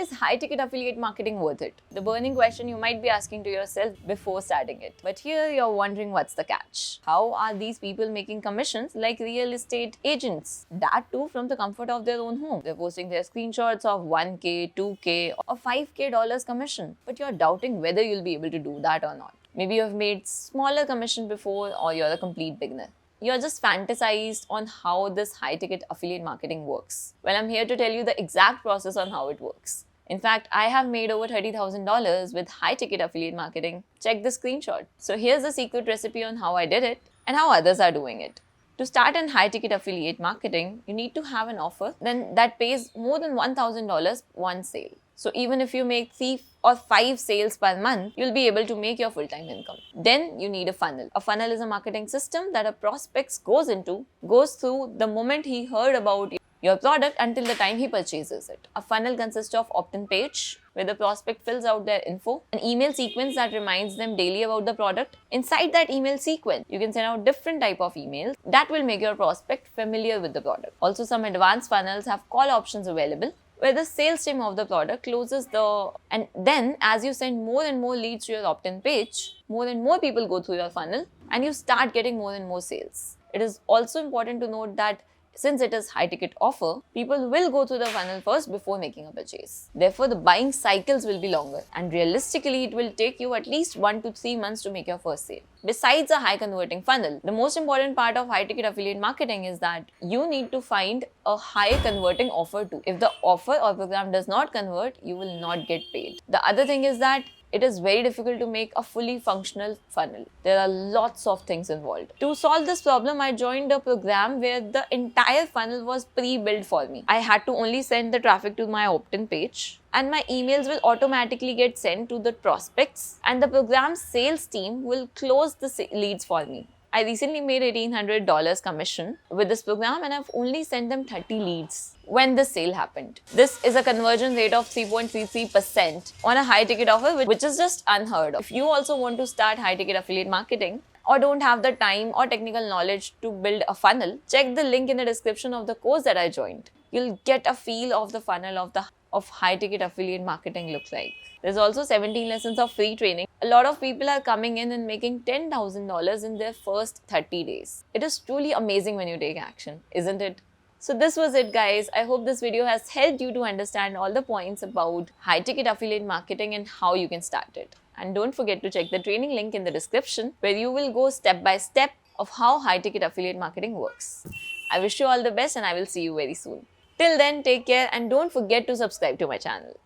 Is high-ticket affiliate marketing worth it? The burning question you might be asking to yourself before starting it. But here you're wondering what's the catch. How are these people making commissions like real estate agents? That too from the comfort of their own home. They're posting their screenshots of 1K, 2K or 5K dollars commission. But you're doubting whether you'll be able to do that or not. Maybe you've made smaller commission before or you're a complete beginner. You're just fantasized on how this high-ticket affiliate marketing works. Well, I'm here to tell you the exact process on how it works. In fact, I have made over $30,000 with high-ticket affiliate marketing. Check the screenshot. So here's the secret recipe on how I did it and how others are doing it. To start in high-ticket affiliate marketing, you need to have an offer that pays more than $1,000 one sale. So even if you make 3 or 5 sales per month, you'll be able to make your full-time income. Then you need a funnel. A funnel is a marketing system that a prospect goes through the moment he heard about your product until the time he purchases it. A funnel consists of opt-in page, where the prospect fills out their info, an email sequence that reminds them daily about the product. Inside that email sequence, you can send out different type of emails that will make your prospect familiar with the product. Also, some advanced funnels have call options available, where the sales team of the product closes and then as you send more and more leads to your opt-in page, more and more people go through your funnel and you start getting more and more sales. It is also important to note that since it is high-ticket offer, people will go through the funnel first before making a purchase. Therefore, the buying cycles will be longer and realistically, it will take you at least 1 to 3 months to make your first sale. Besides a high-converting funnel, the most important part of high-ticket affiliate marketing is that you need to find a high-converting offer too. If the offer or program does not convert, you will not get paid. The other thing is that it is very difficult to make a fully functional funnel. There are lots of things involved. To solve this problem, I joined a program where the entire funnel was pre-built for me. I had to only send the traffic to my opt-in page and my emails will automatically get sent to the prospects and the program's sales team will close the leads for me. I recently made $1,800 commission with this program and I've only sent them 30 leads when the sale happened. This is a conversion rate of 3.33% on a high-ticket offer, which is just unheard of. If you also want to start high-ticket affiliate marketing or don't have the time or technical knowledge to build a funnel, check the link in the description of the course that I joined. You'll get a feel of the funnel of high-ticket affiliate marketing looks like. There's also 17 lessons of free training. A lot of people are coming in and making $10,000 in their first 30 days. It is truly amazing when you take action, isn't it? So this was it, guys. I hope this video has helped you to understand all the points about high-ticket affiliate marketing and how you can start it. And don't forget to check the training link in the description where you will go step by step of how high-ticket affiliate marketing works. I wish you all the best and I will see you very soon. Till then, take care and don't forget to subscribe to my channel.